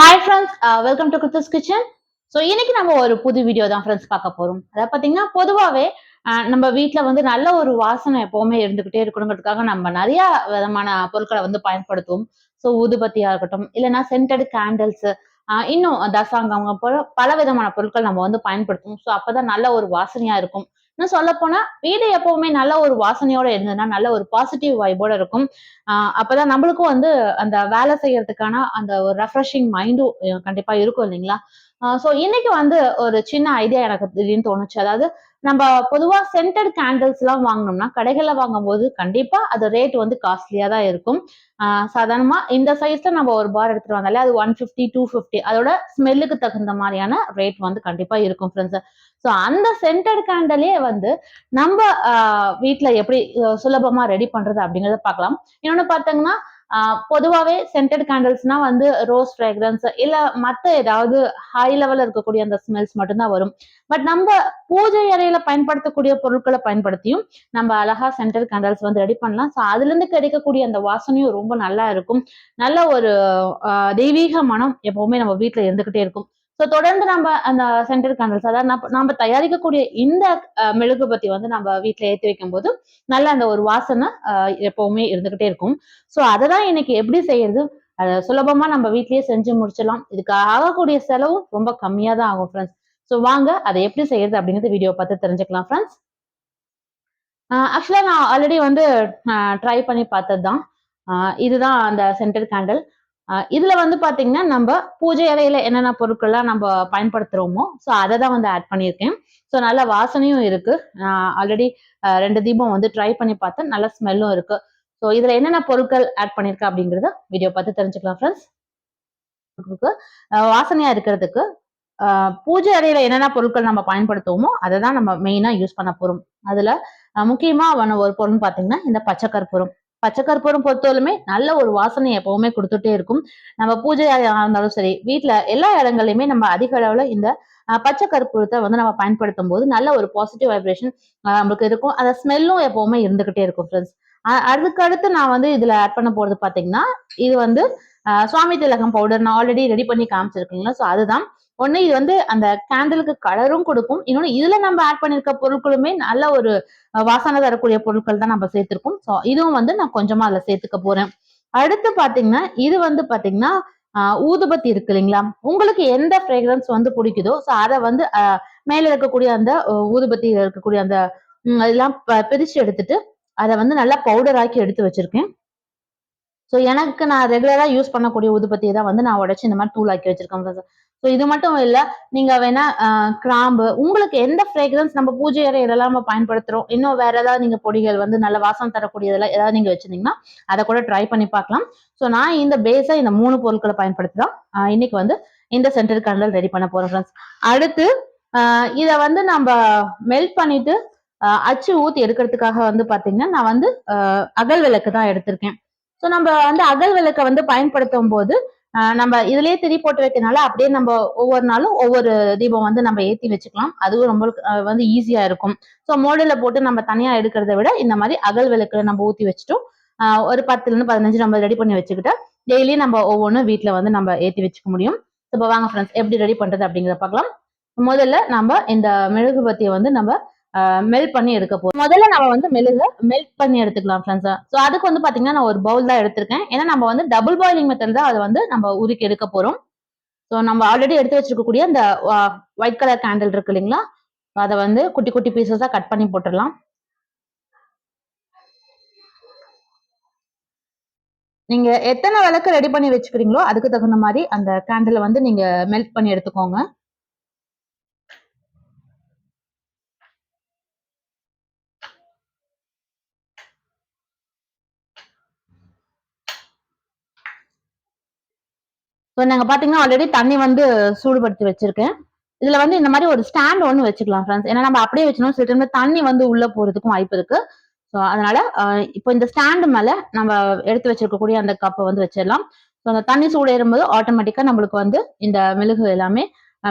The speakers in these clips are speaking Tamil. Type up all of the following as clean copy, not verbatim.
Hi friends, welcome to kirthhuskitchen. So இன்னைக்கு நம்ம ஒரு புது வீடியோ தான் ஃப்ரெண்ட்ஸ் பார்க்க போறோம். அதாவது பார்த்தீங்கன்னா பொதுவாகவே நம்ம வீட்டில் வந்து நல்ல ஒரு வாசனை எப்பவுமே இருந்துகிட்டே இருக்கணுங்கிறதுக்காக நம்ம நிறைய விதமான பொருட்களை வந்து பயன்படுத்துவோம். ஸோ ஊதுபத்தியா இருக்கட்டும், இல்லைன்னா சென்டட் கேண்டில்ஸ், இன்னும் தசாங்கம் போல பல விதமான பொருட்கள் நம்ம வந்து பயன்படுத்துவோம். ஸோ அப்பதான் நல்ல ஒரு வாசனையா இருக்கும். இன்னும் சொல்ல போனா வீடு எப்பவுமே நல்ல ஒரு வாசனையோட இருந்ததுன்னா நல்ல ஒரு பாசிட்டிவ் வைபோட இருக்கும். அப்பதான் நம்மளுக்கும் வந்து அந்த வேலை செய்யறதுக்கான அந்த ஒரு ரெஃப்ரெஷிங் மைண்டும் கண்டிப்பா இருக்கும் இல்லைங்களா? ஸோ இன்னைக்கு வந்து ஒரு சின்ன ஐடியா எனக்கு திடீர்னு தோணுச்சு. அதாவது நம்ம பொதுவா சென்டட் கேண்டில்ஸ் எல்லாம் வாங்கினோம்னா கடைகள்ல வாங்கும்போது கண்டிப்பா அது ரேட் வந்து காஸ்ட்லியா தான் இருக்கும். சாதாரணமா இந்த சைஸ்ல நம்ம ஒரு பார் எடுத்துட்டு வந்தாலே அது 150 250 அதோட ஸ்மெல்லுக்கு தகுந்த மாதிரியான ரேட் வந்து கண்டிப்பா இருக்கும் ஃப்ரெண்ட்ஸ். ஸோ அந்த சென்டட் கேண்டலே வந்து நம்ம வீட்டுல எப்படி சுலபமா ரெடி பண்றது அப்படிங்கறத பார்க்கலாம். இன்னொன்னு பார்த்தீங்கன்னா பொதுவாவே சென்டட் கேண்டில்ஸ்னா வந்து ரோஸ் ஃப்ரேக்ரன்ஸ் இல்ல மத்த ஏதாவது ஹை லெவல்ல இருக்கக்கூடிய அந்த ஸ்மெல்ஸ் மட்டும்தான் வரும். பட் நம்ம பூஜை அறையில பயன்படுத்தக்கூடிய பொருட்களை பயன்படுத்தியும் நம்ம அழகா சென்டட் கேண்டில்ஸ் வந்து ரெடி பண்ணலாம். ஸோ அதுல இருந்து கிடைக்கக்கூடிய அந்த வாசனையும் ரொம்ப நல்லா இருக்கும். நல்ல ஒரு தெய்வீக மனம் எப்பவுமே நம்ம வீட்டுல இருந்துகிட்டே இருக்கும். ஸோ தொடர்ந்து நம்ம அந்த சென்டட் கேண்டில்ஸ் அதாவது நம்ம தயாரிக்கக்கூடிய இந்த மெழுகுபத்தி வந்து நம்ம வீட்டுல ஏற்றி வைக்கும் போது நல்ல அந்த ஒரு வாசனை எப்பவுமே இருந்துகிட்டே இருக்கும். ஸோ அததான் இன்னைக்கு எப்படி செய்யறது, அதை சுலபமா நம்ம வீட்லயே செஞ்சு முடிச்சிடலாம். இதுக்கு ஆகக்கூடிய செலவும் ரொம்ப கம்மியா தான் ஆகும் ஃப்ரெண்ட்ஸ். ஸோ வாங்க அதை எப்படி செய்யறது அப்படிங்கிறது வீடியோ பார்த்து தெரிஞ்சுக்கலாம் ஃப்ரெண்ட்ஸ். ஆக்சுவலா நான் ஆல்ரெடி வந்து ட்ரை பண்ணி பார்த்ததுதான். இதுதான் அந்த சென்டட் கேண்டில். இதுல வந்து பாத்தீங்கன்னா நம்ம பூஜை அறையில என்னென்ன பொருட்கள்லாம் நம்ம பயன்படுத்துறோமோ ஸோ அதை தான் வந்து ஆட் பண்ணியிருக்கேன். ஸோ நல்ல வாசனையும் இருக்கு. நான் ஆல்ரெடி 2 தீபம் வந்து ட்ரை பண்ணி பார்த்தேன். நல்ல ஸ்மெல்லும் இருக்கு. ஸோ இதுல என்னென்ன பொருட்கள் ஆட் பண்ணிருக்கேன் அப்படிங்கறத வீடியோ பார்த்து தெரிஞ்சுக்கலாம் ஃப்ரெண்ட்ஸ். வாசனையா இருக்கிறதுக்கு பூஜை அறையில என்னென்ன பொருட்கள் நம்ம பயன்படுத்துவோமோ அதை தான் நம்ம மெயினா யூஸ் பண்ண போறோம். அதுல முக்கியமா ஒரு பொருள் பாத்தீங்கன்னா இந்த பச்சை கற்பூரம். பச்சை கற்பூரம் பொறுத்தவரையுமே நல்ல ஒரு வாசனை எப்பவுமே கொடுத்துட்டே இருக்கும். நம்ம பூஜை அறையா இருந்தாலும் சரி, வீட்டுல எல்லா இடங்கள்லயுமே நம்ம அதிக அளவுல இந்த பச்சை கற்பூரத்தை வந்து நம்ம பயன்படுத்தும் போது நல்ல ஒரு பாசிட்டிவ் வைப்ரேஷன் நமக்கு இருக்கும். அந்த ஸ்மெல்லும் எப்பவுமே இருந்துகிட்டே இருக்கும் ஃப்ரெண்ட்ஸ். அதுக்கு அடுத்து நான் வந்து இதுல ஆட் பண்ண போறது பாத்தீங்கன்னா இது வந்து சுவாமி திலகம் பவுடர் நான் ஆல்ரெடி ரெடி பண்ணி காமிச்சிருக்கீங்களா. ஸோ அதுதான் ஒண்ணு. இது வந்து அந்த கேண்டிலுக்கு கலரும் கொடுக்கும். இன்னொன்னு இதுல நம்ம ஆட் பண்ணிருக்க பொருட்களுமே நல்ல ஒரு வாசனை தரக்கூடிய பொருட்கள் தான் நம்ம சேர்த்திருக்கோம். ஸோ இதுவும் வந்து நான் கொஞ்சமா அதுல சேர்த்துக்க போறேன். அடுத்து பாத்தீங்கன்னா இது வந்து பாத்தீங்கன்னா ஊதுபத்தி இருக்கு இல்லைங்களா, உங்களுக்கு எந்த ஃப்ரேக்ரன்ஸ் வந்து பிடிக்குதோ ஸோ அதை வந்து மேல இருக்கக்கூடிய அந்த ஊதுபத்தி இருக்கக்கூடிய அந்த இதெல்லாம் பிரிச்சு எடுத்துட்டு அதை வந்து நல்லா பவுடர் ஆக்கி எடுத்து வச்சிருக்கேன். ஸோ எனக்கு நான் ரெகுலரா யூஸ் பண்ணக்கூடிய ஊதுபத்தியை தான் வந்து நான் உடைச்சு இந்த மாதிரி தூள் ஆக்கி வச்சிருக்கேன். ஸோ இது மட்டும் இல்ல, நீங்க வேணா கிராம்பு உங்களுக்கு எந்த ஃப்ரேக்ரன்ஸ் நம்ம பூஜை அறை இதெல்லாம் நம்ம பயன்படுத்துறோம், இன்னும் வேற ஏதாவது நீங்க பொடிகள் வந்து நல்ல வாசம் தரக்கூடியதெல்லாம் ஏதாவது நீங்க வச்சிருந்தீங்கன்னா அதை கூட ட்ரை பண்ணி பார்க்கலாம். ஸோ நான் இந்த பேஸா இந்த 3 பொருட்களை பயன்படுத்தி தான் இன்னைக்கு வந்து இந்த சென்டர் கேண்டில் ரெடி பண்ண போறோம் ஃப்ரெண்ட்ஸ். அடுத்து இதை வந்து நம்ம மெல்ட் பண்ணிட்டு அச்சு ஊத்தி எடுக்கிறதுக்காக வந்து பாத்தீங்கன்னா நான் வந்து அகல் விளக்கு தான் எடுத்திருக்கேன். ஸோ நம்ம வந்து அகல் விளக்கை வந்து பயன்படுத்தும் போது நம்ம இதுலயே திரி போட்டு வைக்கிறதுனால அப்படியே நம்ம ஒவ்வொரு நாளும் ஒவ்வொரு தீபம் வந்து நம்ம ஏத்தி வச்சுக்கலாம். அதுவும் ரொம்ப வந்து ஈஸியா இருக்கும். ஸோ மோடுல போட்டு நம்ம தனியா எடுக்கிறத விட இந்த மாதிரி அகல் விளக்குல நம்ம ஊத்தி வச்சுட்டோம் ஒரு 10ல இருந்து 15 நம்ம ரெடி பண்ணி வச்சுக்கிட்டு டெய்லி நம்ம ஒவ்வொன்றும் வீட்டுல வந்து நம்ம ஏத்தி வச்சுக்க முடியும். இப்போ வாங்க ஃப்ரெண்ட்ஸ் எப்படி ரெடி பண்றது அப்படிங்கிறத பார்க்கலாம். முதல்ல நம்ம இந்த மெழுகுபத்தியை வந்து நம்ம மெல்ட் பண்ணி எடுக்க போறோம். முதல்ல நம்ம வந்து மெல்ட் பண்ணி எடுத்துக்கலாம் ஃப்ரெண்ட்ஸ். ஸோ அதுக்கு வந்து பாத்தீங்கன்னா நான் ஒரு பவுல் தான் எடுத்திருக்கேன். ஏன்னா நம்ம வந்து டபுள் பாயிலிங் மெத்தட் தான் அதை வந்து நம்ம உருக்கி எடுக்க போறோம். ஸோ நம்ம ஆல்ரெடி எடுத்து வச்சிருக்கக்கூடிய அந்த ஒயிட் கலர் கேண்டில் இருக்கு இல்லைங்களா, அதை வந்து குட்டி குட்டி பீசஸா கட் பண்ணி போட்டுடலாம். நீங்க எத்தனை விளக்கு ரெடி பண்ணி வச்சுக்கிறீங்களோ அதுக்கு தகுந்த மாதிரி அந்த கேண்டிலை வந்து நீங்க மெல்ட் பண்ணி எடுத்துக்கோங்க. ஸோ நாங்க பாத்தீங்கன்னா ஆல்ரெடி தண்ணி வந்து சூடுபடுத்தி வச்சிருக்கேன். இதுல வந்து இந்த மாதிரி ஒரு ஸ்டாண்ட் ஒன்று வச்சுக்கலாம் ஃப்ரெண்ட்ஸ். ஏன்னா நம்ம அப்படியே வச்சோம்னா சில டைம்ல தண்ணி வந்து உள்ள போறதுக்கும் வாய்ப்பு இருக்கு. ஸோ அதனால இப்போ இந்த ஸ்டாண்டு மேல நம்ம எடுத்து வச்சிருக்கக்கூடிய அந்த கப்பை வந்து வச்சிடலாம். ஸோ அந்த தண்ணி சூடு ஏறும்போது ஆட்டோமேட்டிக்கா நம்மளுக்கு வந்து இந்த மெழுகு எல்லாமே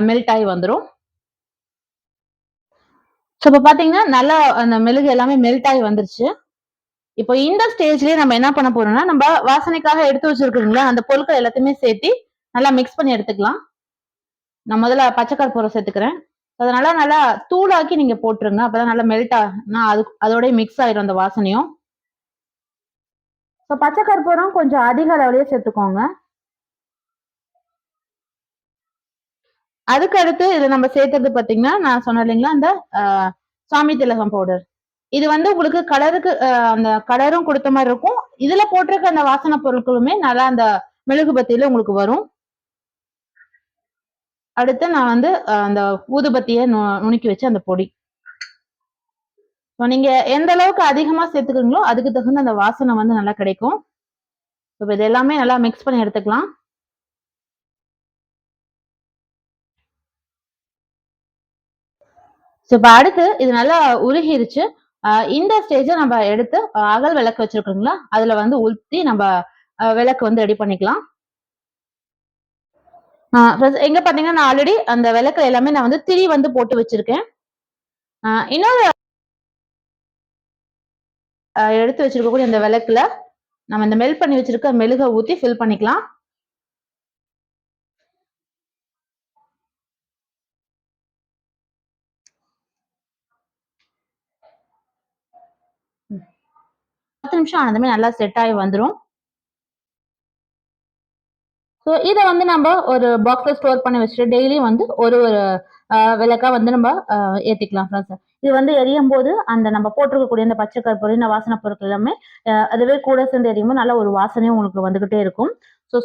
மெல்ட் ஆகி வந்துடும். ஸோ இப்போ பாத்தீங்கன்னா நல்லா அந்த மெழுகு எல்லாமே மெல்ட் ஆகி வந்துருச்சு. இப்போ இந்த ஸ்டேஜ்லயே நம்ம என்ன பண்ண போறோம்னா நம்ம வாசனைக்காக எடுத்து வச்சிருக்கீங்களா அந்த பொருட்கள் எல்லாத்தையுமே சேர்த்து நல்லா மிக்ஸ் பண்ணி எடுத்துக்கலாம். நான் முதல்ல பச்சை கற்பூரம் சேர்த்துக்கிறேன். அதனால நல்லா தூளாக்கி நீங்க போட்டுருங்க. அப்பதான் நல்லா மெல்ட் அதோட மிக்ஸ் ஆயிரும் அந்த வாசனையும். பச்சை கற்பூரம் கொஞ்சம் அதிக அளவுலயே சேர்த்துக்கோங்க. அதுக்கு அடுத்து இதை நம்ம சேர்த்தது பாத்தீங்கன்னா, நான் சொன்னேன் இல்லைங்களா அந்த சாமி திலகம் பவுடர். இது வந்து உங்களுக்கு கலருக்கு அந்த கலரும் கொடுத்த மாதிரி இருக்கும். இதுல போட்டிருக்க அந்த வாசனை பொருட்களுமே நல்லா அந்த மெழுகுபத்தியில உங்களுக்கு வரும். அடுத்து நான் வந்து அந்த ஊதுபத்திய நுணுக்கி வச்ச அந்த பொடி. நீங்க எந்த அளவுக்கு அதிகமா சேர்த்துக்கிறீங்களோ அதுக்கு தகுந்த அந்த வாசனை வந்து நல்லா கிடைக்கும். இப்ப இது எல்லாமே நல்லா மிக்ஸ் பண்ணி எடுத்துக்கலாம். இப்ப அடுத்து இது நல்லா உருகிருச்சு. இந்த ஸ்டேஜ நம்ம எடுத்து அகல் விளக்கு வச்சிருக்கோங்களா, அதுல வந்து ஊத்தி நம்ம விளக்கு வந்து ரெடி பண்ணிக்கலாம். எங்க பாத்தீங்கன்னா நான் ஆல்ரெடி அந்த விளக்குல எல்லாமே நான் வந்து திரி வந்து போட்டு வச்சிருக்கேன். இன்னொரு எடுத்து வச்சிருக்கக்கூடிய அந்த விளக்குல நம்ம இந்த மெல்ட் பண்ணி வச்சிருக்க மெழுக ஊத்தி ஃபில் பண்ணிக்கலாம். பத்து நிமிஷம் ஆனதுமே நல்லா செட் ஆகி வந்துரும். இதை வந்து நம்ம ஒரு பாக்ஸ்ல ஸ்டோர் பண்ணி வச்சுட்டு டெய்லி வந்து ஒரு ஒரு விளக்கா வந்து நம்ம ஏத்திக்கலாம் ஃப்ரெண்ட்ஸ். இது வந்து எரியும் போது அந்த நம்ம போட்டிருக்கக்கூடிய இந்த பச்சை கற்பூரம் இந்த வாசனை பொருட்கள் எல்லாமே அதுவே கூட சேர்ந்து எரியும் போது நல்ல ஒரு வாசனையும் உங்களுக்கு வந்துகிட்டே இருக்கும்.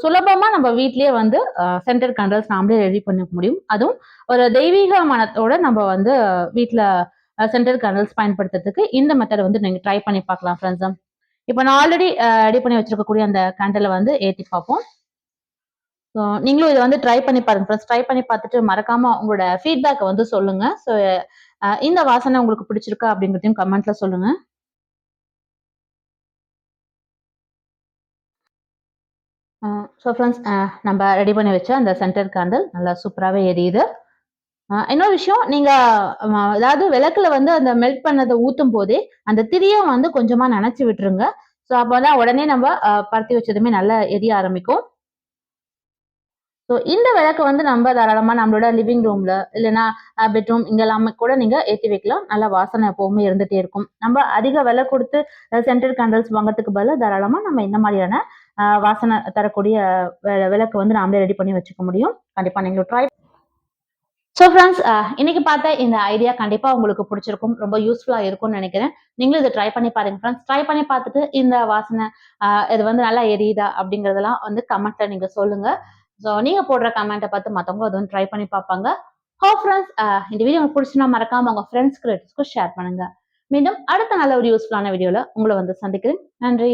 சுலபமா நம்ம வீட்லயே வந்து சென்டர் கேண்டில்ஸ் நாமளே ரெடி பண்ணிக்க முடியும். அதுவும் ஒரு தெய்வீக மனத்தோட நம்ம வந்து வீட்டுல சென்டர் கேண்டில்ஸ் பயன்படுத்துறதுக்கு இந்த மெத்தட் வந்து நீங்க ட்ரை பண்ணி பார்க்கலாம் ஃப்ரெண்ட்ஸ். இப்போ நான் ஆல்ரெடி ரெடி பண்ணி வச்சிருக்கக்கூடிய அந்த கேண்டிலை வந்து ஏத்தி பார்ப்போம். நீங்களும் இதை வந்து ட்ரை பண்ணி பாருங்க ஃப்ரெண்ட்ஸ். ட்ரை பண்ணி பார்த்துட்டு மறக்காம உங்களோட ஃபீட்பேக் வந்து சொல்லுங்க. இந்த வாசனை உங்களுக்கு பிடிச்சிருக்கா அப்படிங்கிறதையும் கமெண்ட்ல சொல்லுங்க. ஃப்ரெண்ட்ஸ், நம்ம ரெடி பண்ணி வச்ச அந்த சென்டர் கேண்டில் நல்லா சூப்பராகவே எரியுது. இன்னொரு விஷயம், நீங்க அதாவது விளக்குல வந்து அந்த மெல்ட் பண்ணதை ஊத்தும் போதே அந்த திரியும் வந்து கொஞ்சமா நனைச்சு விட்டுருங்க. அப்போதான் உடனே நம்ம பருத்தி வச்சதுமே நல்லா எரிய ஆரம்பிக்கும். இந்த விளக்கு வந்து நம்ம தாராளமா நம்மளோட லிவிங் ரூம்ல இல்லைன்னா பெட்ரூம் இங்க எல்லாமே கூட நீங்க ஏத்தி வைக்கலாம். நல்ல வாசனை எப்பவுமே இருந்துட்டே இருக்கும். நம்ம அதிக விலை கொடுத்து சென்டர் கேண்டில்ஸ் வாங்குறதுக்கு பதிலாக தாராளமா நம்ம இந்த மாதிரியான வாசனை தரக்கூடிய விளக்கு வந்து நாமளே ரெடி பண்ணி வச்சுக்க முடியும். கண்டிப்பா நீங்களும் ட்ரை. ஃப்ரெண்ட்ஸ், இன்னைக்கு பார்த்த இந்த ஐடியா கண்டிப்பா உங்களுக்கு பிடிச்சிருக்கும். ரொம்ப யூஸ்ஃபுல்லா இருக்கும்னு நினைக்கிறேன். நீங்களும் இதை ட்ரை பண்ணி பாருங்க ஃப்ரெண்ட்ஸ். ட்ரை பண்ணி பார்த்துட்டு இந்த வாசனை இது வந்து நல்லா எரியுதா அப்படிங்கறதெல்லாம் வந்து கமெண்ட்ல நீங்க சொல்லுங்க. நீங்க போடுற கமெண்ட்டை பார்த்து மத்தவங்க அதை வந்து ட்ரை பண்ணி பார்ப்பாங்க. ஃப்ரெண்ட்ஸ், இந்த வீடியோ உங்களுக்கு பிடிச்சுன்னா மறக்காம உங்க ஃப்ரெண்ட்ஸ்க்கு ஷேர் பண்ணுங்க. மீண்டும் அடுத்த நல்ல ஒரு யூஸ்ஃபுல்லான வீடியோல உங்களை வந்து சந்திக்கிறேன். நன்றி.